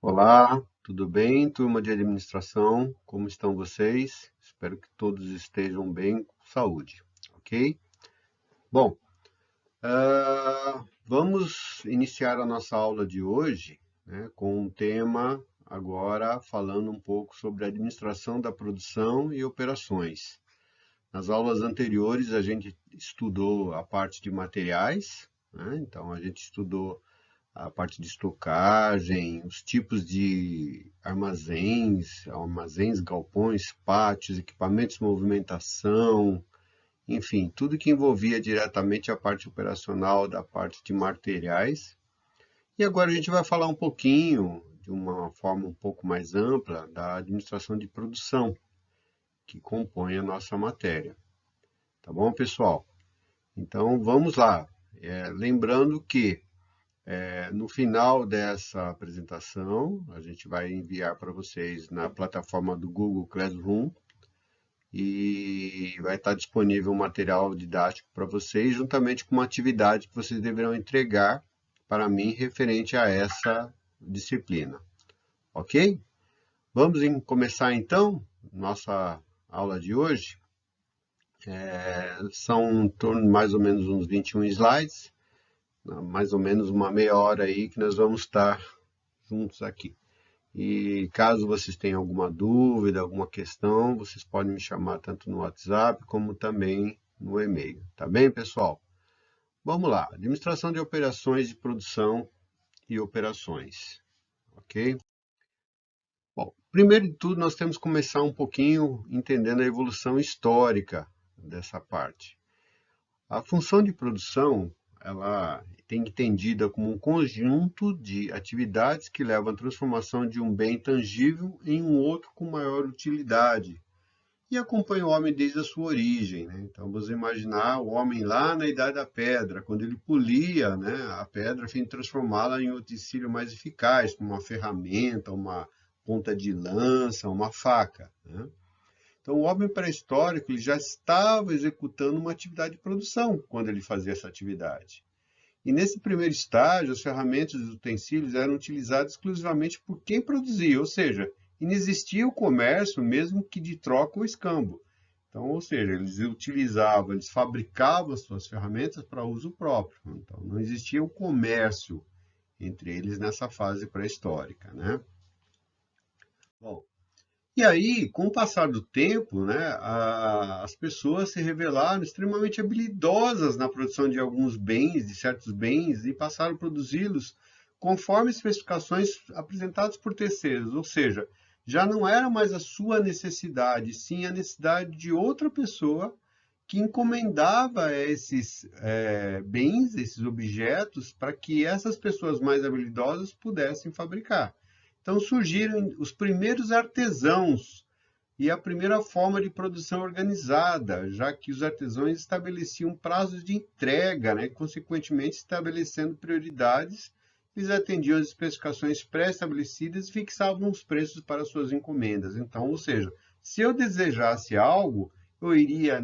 Olá, tudo bem, turma de administração? Como estão vocês? Espero que todos estejam bem, com saúde, ok? Bom, vamos iniciar a nossa aula de hoje, né, com um tema agora falando um pouco sobre a administração da produção e operações. Nas aulas anteriores a gente estudou a parte de materiais, né? Então a gente estudou a parte de estocagem, os tipos de armazéns, galpões, pátios, equipamentos de movimentação, enfim, tudo que envolvia diretamente a parte operacional da parte de materiais. E agora a gente vai falar um pouquinho, de uma forma um pouco mais ampla, da administração de produção, que compõe a nossa matéria. Tá bom, pessoal? Então vamos lá. Lembrando que no final dessa apresentação, a gente vai enviar para vocês na plataforma do Google Classroom e vai estar disponível um material didático para vocês, juntamente com uma atividade que vocês deverão entregar para mim referente a essa disciplina. Ok? Vamos começar então nossa aula de hoje. São em torno de mais ou menos uns 21 slides, mais ou menos uma meia hora aí que nós vamos estar juntos aqui. E caso vocês tenham alguma dúvida, alguma questão, vocês podem me chamar tanto no WhatsApp como também no e-mail. Tá bem, pessoal? Vamos lá. Administração de operações de produção e operações. Ok? Bom, primeiro de tudo, nós temos que começar um pouquinho entendendo a evolução histórica dessa parte. A função de produção, ela tem entendida como um conjunto de atividades que levam à transformação de um bem tangível em um outro com maior utilidade. E acompanha o homem desde a sua origem, né? Então, vamos imaginar o homem lá na Idade da Pedra, quando ele polia, né, a pedra a fim de transformá-la em um utensílio mais eficaz, como uma ferramenta, uma ponta de lança, uma faca, né? Então, o homem pré-histórico ele já estava executando uma atividade de produção quando ele fazia essa atividade. E nesse primeiro estágio, as ferramentas e os utensílios eram utilizados exclusivamente por quem produzia, ou seja, inexistia o comércio mesmo que de troca ou escambo. Então, ou seja, eles utilizavam, eles fabricavam as suas ferramentas para uso próprio. Então, não existia o comércio entre eles nessa fase pré-histórica, né? Bom, e aí, com o passar do tempo, né, as pessoas se revelaram extremamente habilidosas na produção de alguns bens, de certos bens, e passaram a produzi-los conforme especificações apresentadas por terceiros, ou seja, já não era mais a sua necessidade, sim a necessidade de outra pessoa que encomendava esses bens, esses objetos, para que essas pessoas mais habilidosas pudessem fabricar. Então surgiram os primeiros artesãos e a primeira forma de produção organizada, já que os artesãos estabeleciam prazos de entrega, né? Consequentemente estabelecendo prioridades, eles atendiam às especificações pré-estabelecidas e fixavam os preços para suas encomendas. Então, ou seja, se eu desejasse algo, eu iria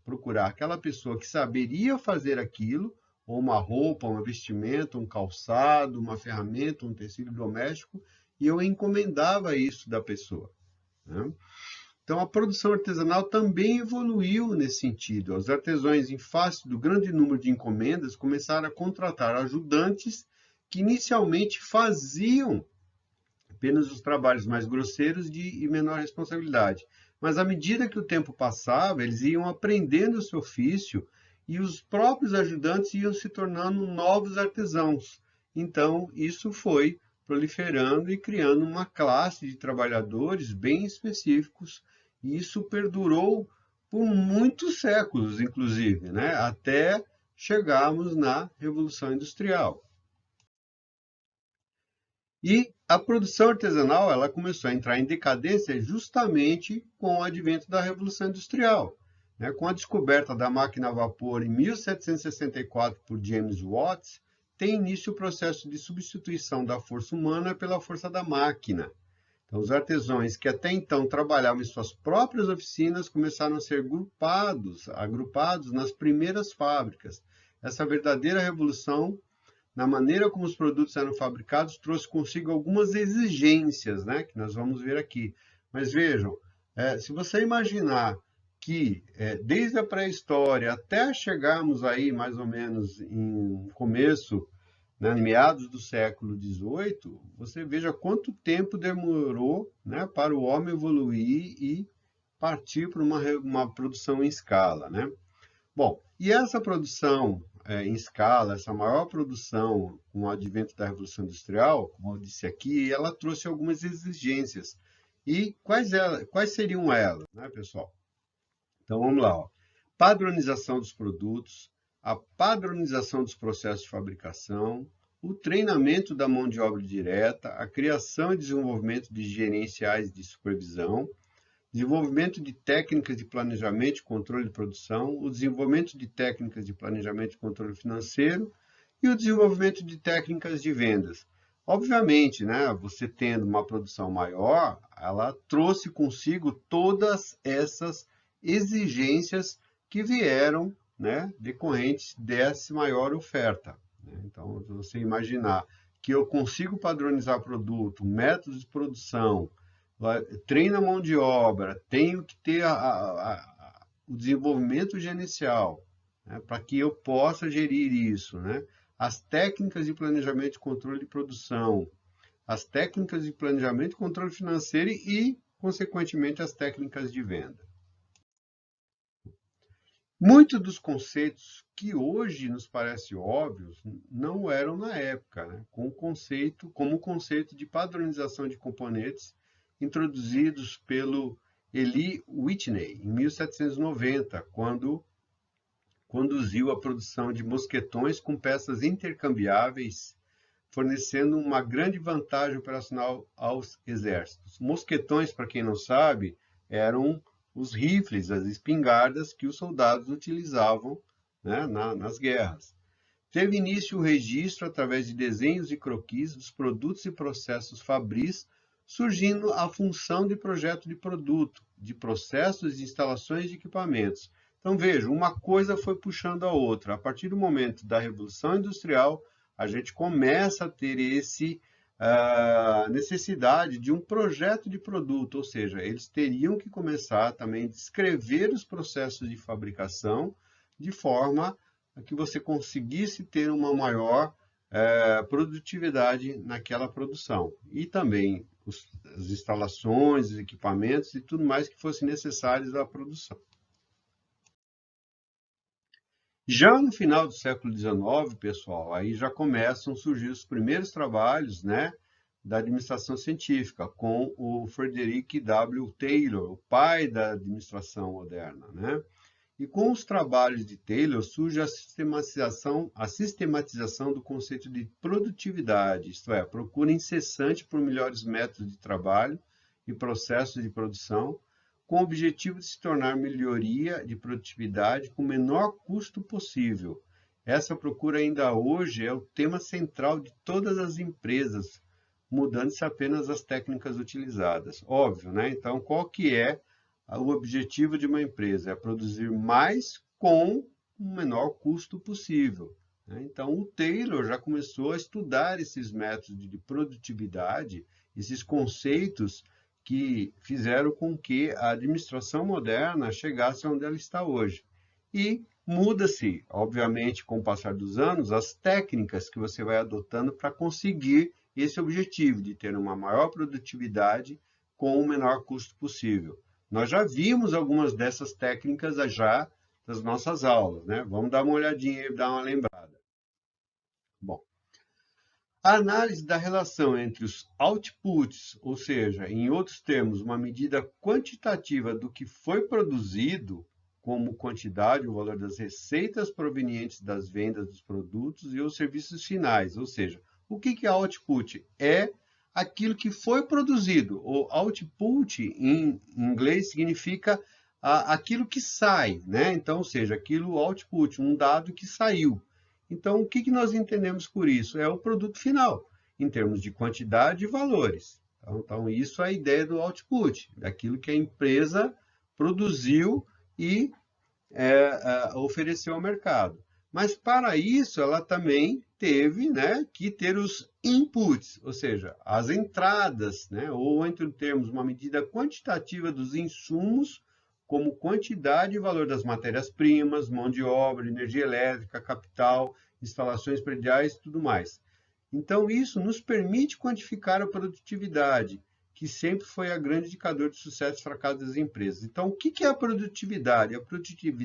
procurar aquela pessoa que saberia fazer aquilo, ou uma roupa, um vestimento, um calçado, uma ferramenta, um tecido doméstico, e eu encomendava isso da pessoa, né? Então, a produção artesanal também evoluiu nesse sentido. Os artesãos, em face do grande número de encomendas, começaram a contratar ajudantes que inicialmente faziam apenas os trabalhos mais grosseiros e menor responsabilidade. Mas à medida que o tempo passava, eles iam aprendendo esse ofício e os próprios ajudantes iam se tornando novos artesãos. Então, isso foi proliferando e criando uma classe de trabalhadores bem específicos, e isso perdurou por muitos séculos, inclusive, né? Até chegarmos na Revolução Industrial. E a produção artesanal ela começou a entrar em decadência justamente com o advento da Revolução Industrial, né? Com a descoberta da máquina a vapor em 1764 por James Watt, tem início o processo de substituição da força humana pela força da máquina. Então, os artesãos que até então trabalhavam em suas próprias oficinas começaram a ser agrupados nas primeiras fábricas. Essa verdadeira revolução na maneira como os produtos eram fabricados, trouxe consigo algumas exigências, né, que nós vamos ver aqui. Mas vejam, se você imaginar que desde a pré-história até chegarmos aí mais ou menos em começo, né, em meados do século XVIII, você veja quanto tempo demorou, né, para o homem evoluir e partir para uma produção em escala, né? Bom, e essa produção em escala, essa maior produção com o advento da Revolução Industrial, como eu disse aqui, ela trouxe algumas exigências. E quais seriam elas, né, pessoal? Então vamos lá, ó. Padronização dos produtos, a padronização dos processos de fabricação, o treinamento da mão de obra direta, a criação e desenvolvimento de gerenciais de supervisão, desenvolvimento de técnicas de planejamento e controle de produção, o desenvolvimento de técnicas de planejamento e controle financeiro e o desenvolvimento de técnicas de vendas. Obviamente, né, você tendo uma produção maior, ela trouxe consigo todas essas exigências que vieram, né, decorrentes dessa maior oferta. Então, se você imaginar que eu consigo padronizar produto, métodos de produção, treino a mão de obra, tenho que ter o desenvolvimento gerencial, né, para que eu possa gerir isso, né? As técnicas de planejamento e controle de produção, as técnicas de planejamento e controle financeiro e, consequentemente, as técnicas de venda. Muitos dos conceitos que hoje nos parecem óbvios não eram na época, né? Como o conceito de padronização de componentes introduzidos pelo Eli Whitney em 1790, quando conduziu a produção de mosquetões com peças intercambiáveis, fornecendo uma grande vantagem operacional aos exércitos. Mosquetões, para quem não sabe, eram os rifles, as espingardas que os soldados utilizavam, né, nas guerras. Teve início o registro através de desenhos e croquis dos produtos e processos fabris, surgindo a função de projeto de produto, de processos, de instalações de equipamentos. Então, veja, uma coisa foi puxando a outra. A partir do momento da Revolução Industrial, a gente começa a ter necessidade de um projeto de produto, ou seja, eles teriam que começar também a descrever os processos de fabricação de forma a que você conseguisse ter uma maior produtividade naquela produção. E também as instalações, os equipamentos e tudo mais que fosse necessário à produção. Já no final do século XIX, pessoal, aí já começam a surgir os primeiros trabalhos, né, da administração científica, com o Frederick W. Taylor, o pai da administração moderna, né? E com os trabalhos de Taylor surge a sistematização do conceito de produtividade, isto é, a procura incessante por melhores métodos de trabalho e processos de produção, com o objetivo de se tornar melhoria de produtividade com o menor custo possível. Essa procura ainda hoje é o tema central de todas as empresas, mudando-se apenas as técnicas utilizadas. Óbvio, né? Então, qual que é o objetivo de uma empresa? É produzir mais com o menor custo possível. Então, o Taylor já começou a estudar esses métodos de produtividade, esses conceitos que fizeram com que a administração moderna chegasse onde ela está hoje. E muda-se, obviamente, com o passar dos anos, as técnicas que você vai adotando para conseguir esse objetivo de ter uma maior produtividade com o menor custo possível. Nós já vimos algumas dessas técnicas já nas nossas aulas, né? Vamos dar uma olhadinha e dar uma lembrada. Bom, a análise da relação entre os outputs, ou seja, em outros termos, uma medida quantitativa do que foi produzido, como quantidade ou valor das receitas provenientes das vendas dos produtos e os serviços finais, ou seja, o que é output? É aquilo que foi produzido. O output, em inglês, significa aquilo que sai, né? Então, ou seja, aquilo output, um dado que saiu. Então, o que nós entendemos por isso? É o produto final, em termos de quantidade e valores. Então isso é a ideia do output, daquilo que a empresa produziu e ofereceu ao mercado. Mas para isso ela também teve, né, que ter os inputs, ou seja, as entradas, né, ou entre termos uma medida quantitativa dos insumos, como quantidade e valor das matérias-primas, mão de obra, energia elétrica, capital, instalações prediais e tudo mais. Então, isso nos permite quantificar a produtividade, que sempre foi a grande indicador de sucesso e fracasso das empresas. Então, o que é a produtividade?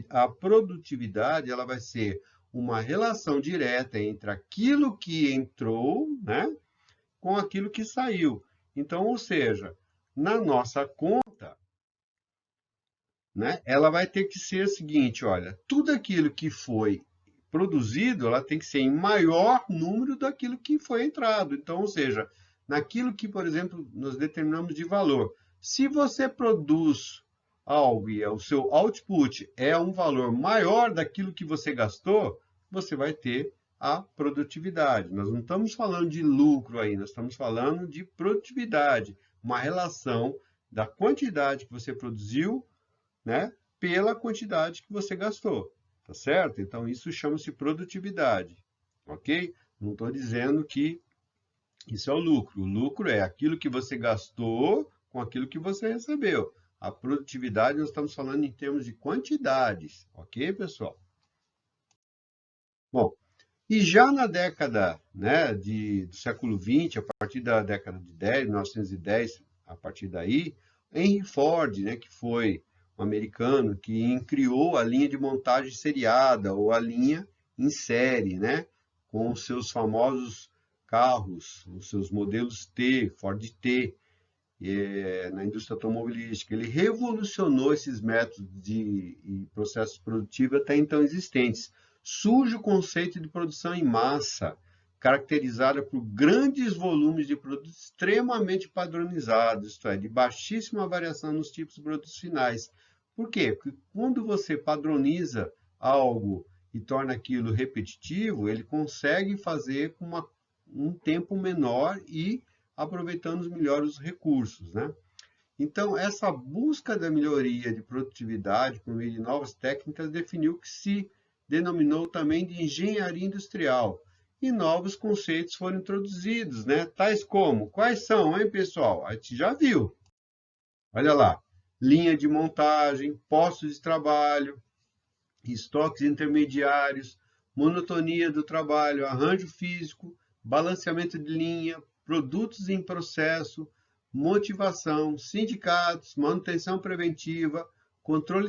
A produtividade ela vai ser uma relação direta entre aquilo que entrou, né, com aquilo que saiu. Então, ou seja, na nossa conta, né, ela vai ter que ser o seguinte, olha, tudo aquilo que foi produzido, ela tem que ser em maior número daquilo que foi entrado. Então, ou seja, naquilo que, por exemplo, nós determinamos de valor. Se você produz algo e o seu output é um valor maior daquilo que você gastou, você vai ter a produtividade. Nós não estamos falando de lucro aí, nós estamos falando de produtividade, uma relação da quantidade que você produziu, né, pela quantidade que você gastou, tá certo? Então, isso chama-se produtividade, ok? Não estou dizendo que isso é o lucro. O lucro é aquilo que você gastou com aquilo que você recebeu. A produtividade, nós estamos falando em termos de quantidades, ok, pessoal? Bom, e já na década, né, do século XX, a partir da década de 1910, a partir daí, Henry Ford, né, que foi um americano que criou a linha de montagem seriada, ou a linha em série, né, com os seus famosos carros, os seus modelos T, Ford T, na indústria automobilística. Ele revolucionou esses métodos e processos produtivos até então existentes. Surge o conceito de produção em massa, caracterizada por grandes volumes de produtos extremamente padronizados, isto é, de baixíssima variação nos tipos de produtos finais. Por quê? Porque quando você padroniza algo e torna aquilo repetitivo, ele consegue fazer com um tempo menor e aproveitando melhor os recursos, né? Então, essa busca da melhoria de produtividade por meio de novas técnicas definiu o que se denominou também de engenharia industrial. E novos conceitos foram introduzidos, né? Tais como, quais são, hein, pessoal? A gente já viu. Olha lá, linha de montagem, postos de trabalho, estoques intermediários, monotonia do trabalho, arranjo físico, balanceamento de linha, produtos em processo, motivação, sindicatos, manutenção preventiva, controle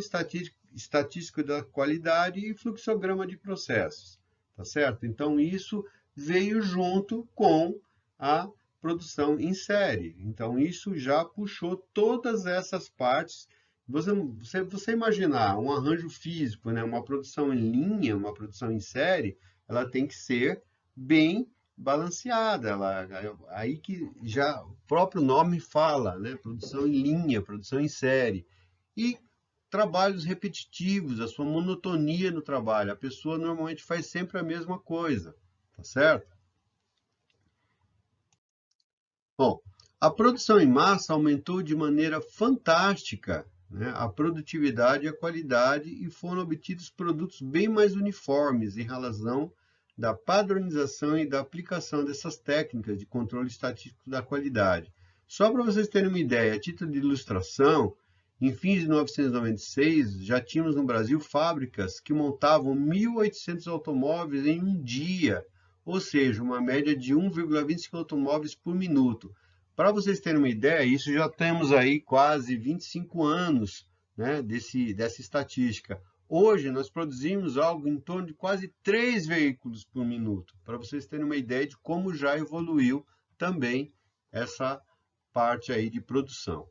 estatístico da qualidade e fluxograma de processos. Tá certo? Então, isso veio junto com a produção em série. Então, isso já puxou todas essas partes. Você imaginar um arranjo físico, né, uma produção em linha, uma produção em série, ela tem que ser bem balanceada. Aí que já o próprio nome fala, né, produção em linha, produção em série. E trabalhos repetitivos, a sua monotonia no trabalho. A pessoa normalmente faz sempre a mesma coisa, tá certo? Bom, a produção em massa aumentou de maneira fantástica, né, a produtividade e a qualidade e foram obtidos produtos bem mais uniformes em razão da padronização e da aplicação dessas técnicas de controle estatístico da qualidade. Só para vocês terem uma ideia, a título de ilustração, em fins de 1996, já tínhamos no Brasil fábricas que montavam 1.800 automóveis em um dia, ou seja, uma média de 1,25 automóveis por minuto. Para vocês terem uma ideia, isso já temos aí quase 25 anos, né, dessa estatística. Hoje, nós produzimos algo em torno de quase 3 veículos por minuto, para vocês terem uma ideia de como já evoluiu também essa parte aí de produção,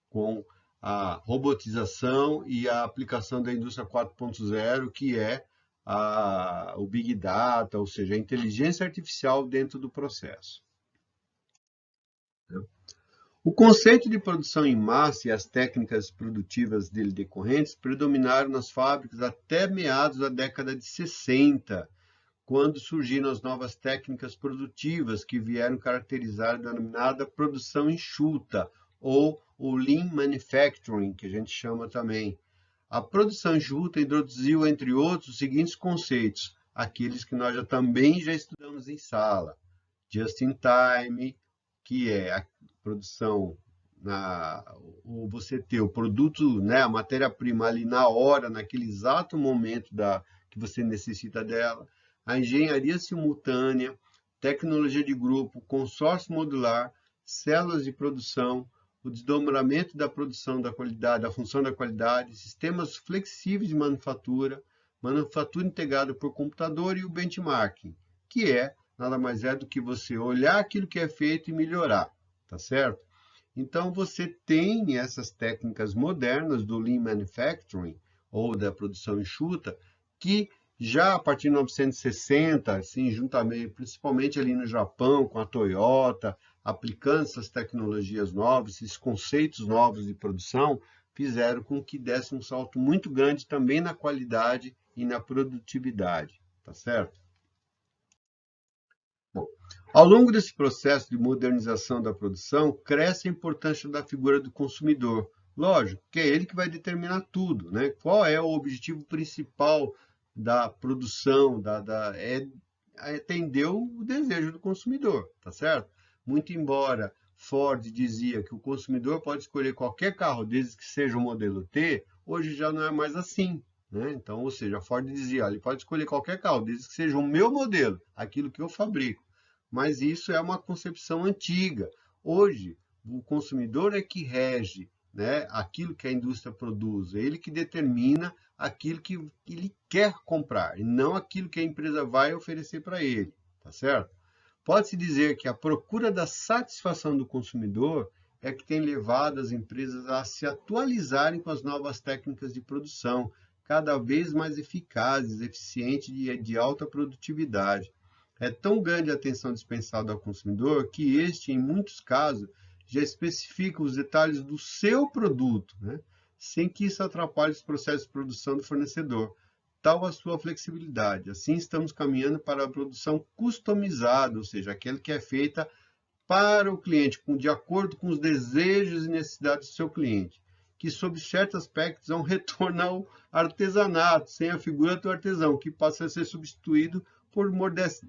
com a robotização e a aplicação da indústria 4.0, que é o Big Data, ou seja, a inteligência artificial dentro do processo. O conceito de produção em massa e as técnicas produtivas dele decorrentes predominaram nas fábricas até meados da década de 60, quando surgiram as novas técnicas produtivas que vieram caracterizar a denominada produção enxuta, ou o Lean Manufacturing, que a gente chama também. A produção enxuta introduziu, entre outros, os seguintes conceitos, aqueles que nós também já estudamos em sala. Just in time, que é a produção, ou você ter o produto, né, a matéria-prima ali na hora, naquele exato momento que você necessita dela. A engenharia simultânea, tecnologia de grupo, consórcio modular, células de produção, o desdobramento da produção da qualidade, da função da qualidade, sistemas flexíveis de manufatura, manufatura integrada por computador e o benchmarking, que nada mais é do que você olhar aquilo que é feito e melhorar, tá certo? Então, você tem essas técnicas modernas do Lean Manufacturing, ou da produção enxuta, que já a partir de 1960, assim, juntamente, principalmente ali no Japão, com a Toyota, aplicando essas tecnologias novas, esses conceitos novos de produção, fizeram com que desse um salto muito grande também na qualidade e na produtividade, tá certo? Bom, ao longo desse processo de modernização da produção, cresce a importância da figura do consumidor. Lógico, que é ele que vai determinar tudo, né? Qual é o objetivo principal da produção, é atender o desejo do consumidor, tá certo? Muito embora Ford dizia que o consumidor pode escolher qualquer carro desde que seja o modelo T, hoje já não é mais assim, né? Então, ou seja, a Ford dizia, ele pode escolher qualquer carro desde que seja o meu modelo, aquilo que eu fabrico. Mas isso é uma concepção antiga. Hoje, o consumidor é que rege, né, aquilo que a indústria produz, é ele que determina aquilo que ele quer comprar, e não aquilo que a empresa vai oferecer para ele, tá certo? Pode-se dizer que a procura da satisfação do consumidor é que tem levado as empresas a se atualizarem com as novas técnicas de produção, cada vez mais eficazes, eficientes e de alta produtividade. É tão grande a atenção dispensada ao consumidor que este, em muitos casos, já especifica os detalhes do seu produto, né? Sem que isso atrapalhe os processos de produção do fornecedor. Tal a sua flexibilidade. Assim, estamos caminhando para a produção customizada, ou seja, aquela que é feita para o cliente, de acordo com os desejos e necessidades do seu cliente, que, sob certos aspectos, é um retorno ao artesanato, sem a figura do artesão, que passa a ser substituído por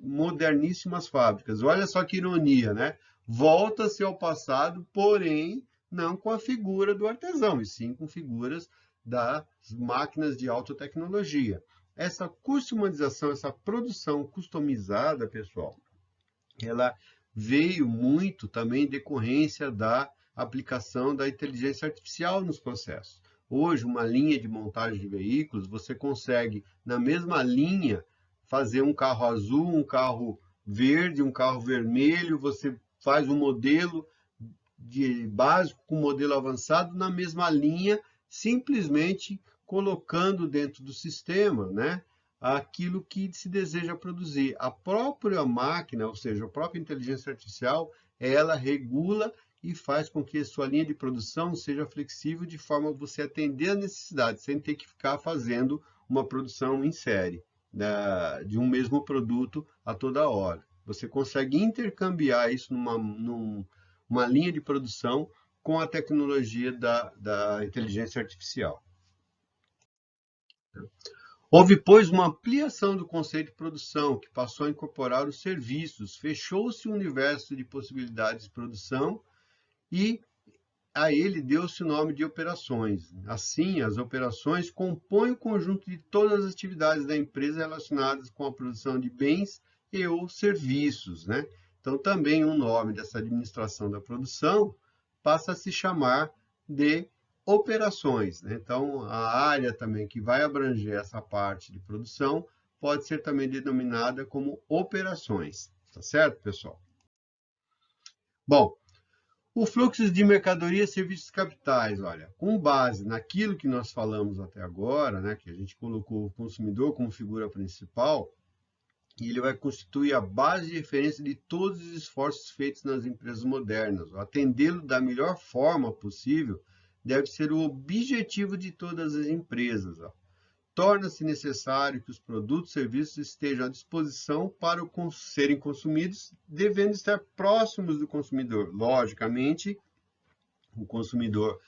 moderníssimas fábricas. Olha só que ironia, né? Volta-se ao passado, porém, não com a figura do artesão, e sim com figuras das máquinas de alta tecnologia. Essa customização, essa produção customizada, pessoal, ela veio muito também em decorrência da aplicação da inteligência artificial nos processos. Hoje, uma linha de montagem de veículos, você consegue, na mesma linha, fazer um carro azul, um carro verde, um carro vermelho, você faz um modelo básico com modelo avançado na mesma linha, simplesmente colocando dentro do sistema, né, aquilo que se deseja produzir. A própria máquina, ou seja, a própria inteligência artificial, ela regula e faz com que a sua linha de produção seja flexível de forma a você atender a necessidade, sem ter que ficar fazendo uma produção em série, né, de um mesmo produto a toda hora. Você consegue intercambiar isso numa linha de produção com a tecnologia da inteligência artificial. Houve, pois, uma ampliação do conceito de produção, que passou a incorporar os serviços, fechou-se o universo de possibilidades de produção e a ele deu-se o nome de operações. Assim, as operações compõem o conjunto de todas as atividades da empresa relacionadas com a produção de bens e ou serviços, né? Então, também o nome dessa administração da produção passa a se chamar de operações, né? Então, a área também que vai abranger essa parte de produção pode ser também denominada como operações, tá certo, pessoal? Bom, o fluxo de mercadorias e serviços capitais, olha, com base naquilo que nós falamos até agora, né, que a gente colocou o consumidor como figura principal, e ele vai constituir a base de referência de todos os esforços feitos nas empresas modernas. Atendê-lo da melhor forma possível deve ser o objetivo de todas as empresas. Torna-se necessário que os produtos e serviços estejam à disposição para serem consumidos, devendo estar próximos do consumidor. Logicamente, o consumidor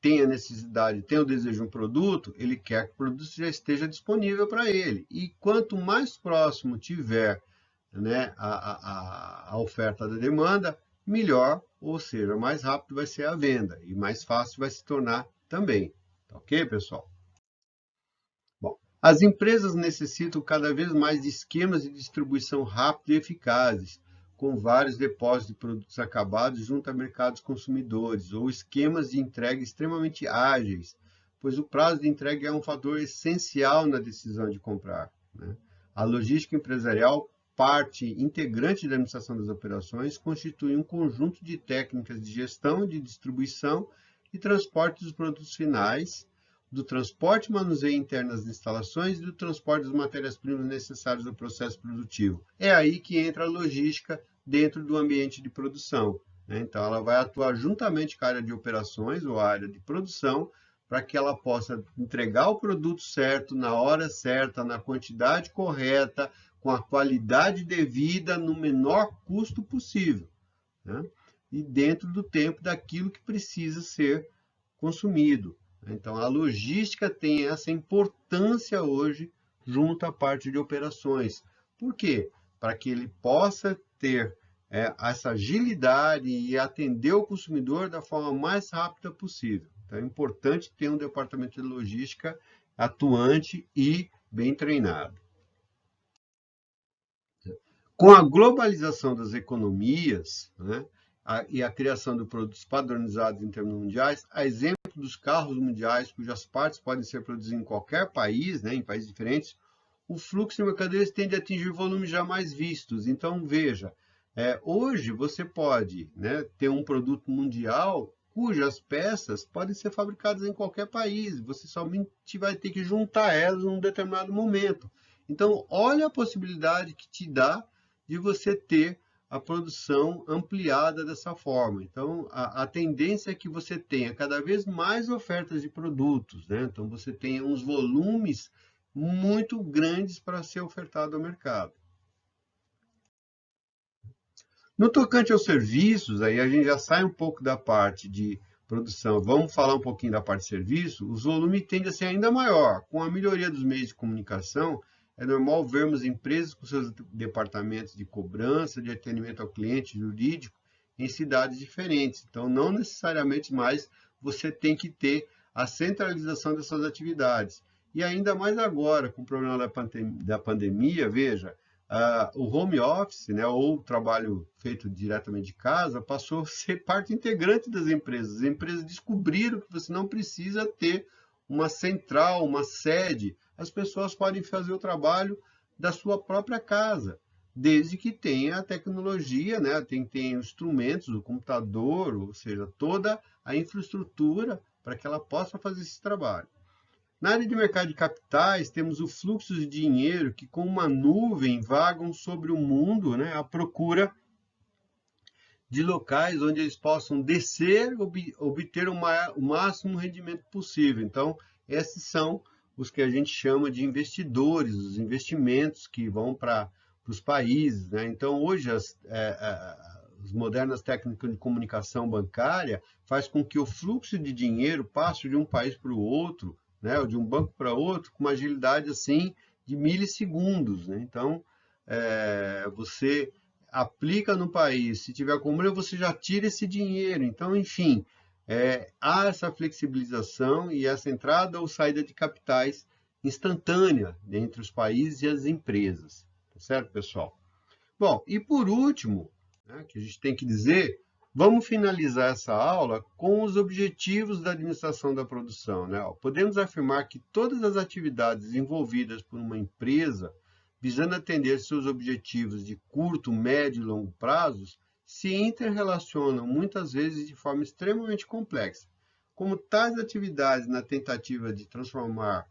tem a necessidade, tem o desejo de um produto, ele quer que o produto já esteja disponível para ele. E quanto mais próximo tiver, né, a oferta da demanda, melhor, ou seja, mais rápido vai ser a venda e mais fácil vai se tornar também. Tá ok, pessoal? Bom, as empresas necessitam cada vez mais de esquemas de distribuição rápidos e eficazes, com vários depósitos de produtos acabados junto a mercados consumidores, ou esquemas de entrega extremamente ágeis, pois o prazo de entrega é um fator essencial na decisão de comprar, né? A logística empresarial, parte integrante da administração das operações, constitui um conjunto de técnicas de gestão, de distribuição e transporte dos produtos finais, do transporte e manuseio interno das instalações e do transporte das matérias-primas necessárias ao processo produtivo. É aí que entra a logística dentro do ambiente de produção, né? Então, ela vai atuar juntamente com a área de operações ou a área de produção para que ela possa entregar o produto certo, na hora certa, na quantidade correta, com a qualidade devida, no menor custo possível, né? E dentro do tempo daquilo que precisa ser consumido. Então, a logística tem essa importância hoje junto à parte de operações. Por quê? Para que ele possa ter essa agilidade e atender o consumidor da forma mais rápida possível. Então, é importante ter um departamento de logística atuante e bem treinado. Com a globalização das economias, né, e a criação de produtos padronizados em termos mundiais, a exemplo dos carros mundiais, cujas partes podem ser produzidas em qualquer país, né, em países diferentes, o fluxo de mercadorias tende a atingir volumes jamais vistos. Então, veja, hoje você pode, né, ter um produto mundial cujas peças podem ser fabricadas em qualquer país. Você somente vai ter que juntar elas em um determinado momento. Então, olha a possibilidade que te dá de você ter a produção ampliada dessa forma. Então, a tendência é que você tenha cada vez mais ofertas de produtos, né? Então, você tenha uns volumes muito grandes para ser ofertado ao mercado. No tocante aos serviços, aí a gente já sai um pouco da parte de produção, vamos falar um pouquinho da parte de serviço, os volumes tendem a ser ainda maior. Com a melhoria dos meios de comunicação, é normal vermos empresas com seus departamentos de cobrança, de atendimento ao cliente jurídico em cidades diferentes. Então, não necessariamente mais você tem que ter a centralização dessas atividades. E ainda mais agora, com o problema da pandemia, veja, o home office, né, ou o trabalho feito diretamente de casa, passou a ser parte integrante das empresas. As empresas descobriram que você não precisa ter uma central, uma sede. As pessoas podem fazer o trabalho da sua própria casa, desde que tenha a tecnologia, né, tem instrumentos, o computador, ou seja, toda a infraestrutura para que ela possa fazer esse trabalho. Na área de mercado de capitais, temos o fluxo de dinheiro que, com uma nuvem, vagam sobre o mundo, né, à procura de locais onde eles possam descer, obter o máximo rendimento possível. Então, esses são os que a gente chama de investidores, os investimentos que vão para os países, né? Então, hoje, as modernas técnicas de comunicação bancária faz com que o fluxo de dinheiro passe de um país para o outro, né, ou de um banco para outro, com uma agilidade assim de milissegundos, né? Então, você aplica no país, se tiver como você já tira esse dinheiro. Então, enfim, há essa flexibilização e essa entrada ou saída de capitais instantânea entre os países e as empresas. Tá certo, pessoal? Bom, e por último, né, que a gente tem que dizer, vamos finalizar essa aula com os objetivos da administração da produção, né? Podemos afirmar que todas as atividades envolvidas por uma empresa, visando atender seus objetivos de curto, médio e longo prazos, se interrelacionam muitas vezes de forma extremamente complexa. Como tais atividades na tentativa de transformar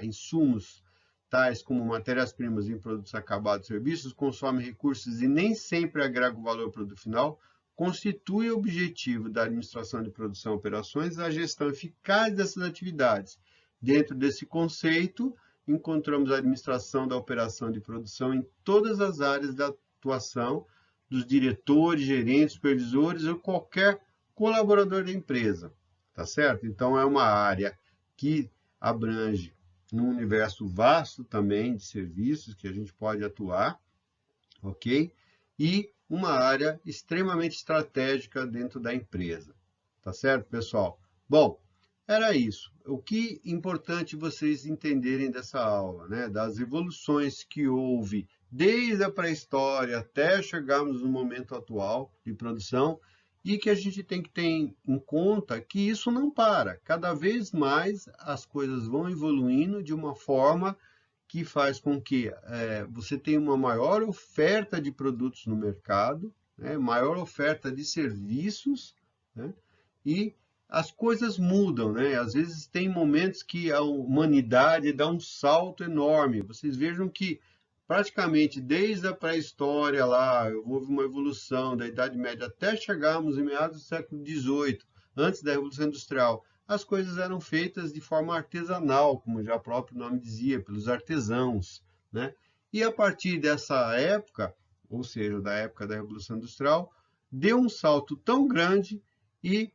insumos tais como matérias-primas em produtos acabados e serviços, consomem recursos e nem sempre agregam valor ao produto final, constitui o objetivo da administração de produção e operações a gestão eficaz dessas atividades. Dentro desse conceito, encontramos a administração da operação de produção em todas as áreas da atuação dos diretores, gerentes, supervisores ou qualquer colaborador da empresa. tá certo? Então, é uma área que abrange um universo vasto também de serviços que a gente pode atuar, ok? E uma área extremamente estratégica dentro da empresa, tá certo, pessoal? Bom, era isso. O que é importante vocês entenderem dessa aula, né? Das evoluções que houve desde a pré-história até chegarmos no momento atual de produção, e que a gente tem que ter em conta que isso não para. Cada vez mais as coisas vão evoluindo de uma forma que faz com que você tenha uma maior oferta de produtos no mercado, né? Maior oferta de serviços, né? E as coisas mudam, né? Às vezes tem momentos que a humanidade dá um salto enorme. Vocês vejam que praticamente desde a pré-história lá, houve uma evolução da Idade Média até chegarmos em meados do século XVIII, antes da Revolução Industrial. As coisas eram feitas de forma artesanal, como já o próprio nome dizia, pelos artesãos, né? E a partir dessa época, ou seja, da época da Revolução Industrial, deu um salto tão grande e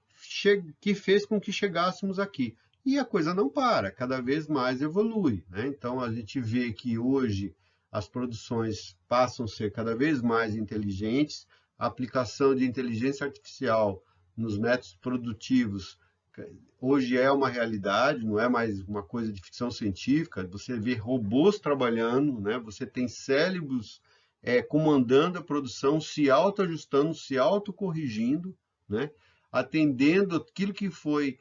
que fez com que chegássemos aqui. E a coisa não para, cada vez mais evolui, né? Então a gente vê que hoje as produções passam a ser cada vez mais inteligentes, a aplicação de inteligência artificial nos métodos produtivos hoje é uma realidade, não é mais uma coisa de ficção científica. Você vê robôs trabalhando, né? Você tem cérebros comandando a produção, se autoajustando, se autocorrigindo, né? Atendendo aquilo que foi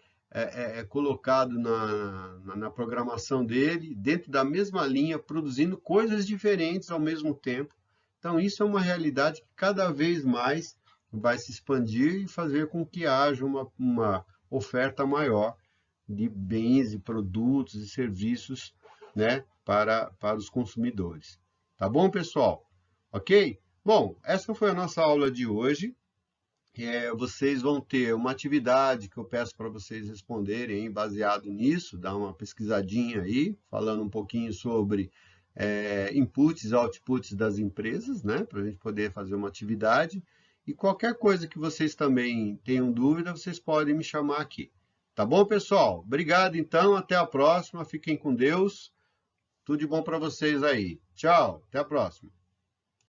colocado na programação dele, dentro da mesma linha, produzindo coisas diferentes ao mesmo tempo. Então, isso é uma realidade que cada vez mais vai se expandir e fazer com que haja uma oferta maior de bens e produtos e serviços, né, para os consumidores. Tá bom, pessoal? Ok? Bom, essa foi a nossa aula de hoje. Vocês vão ter uma atividade que eu peço para vocês responderem, baseado nisso, dar uma pesquisadinha aí, falando um pouquinho sobre inputs e outputs das empresas, né, para a gente poder fazer uma atividade. E qualquer coisa que vocês também tenham dúvida, vocês podem me chamar aqui. Tá bom, pessoal? Obrigado, então. Até a próxima. Fiquem com Deus. Tudo de bom para vocês aí. Tchau. Até a próxima.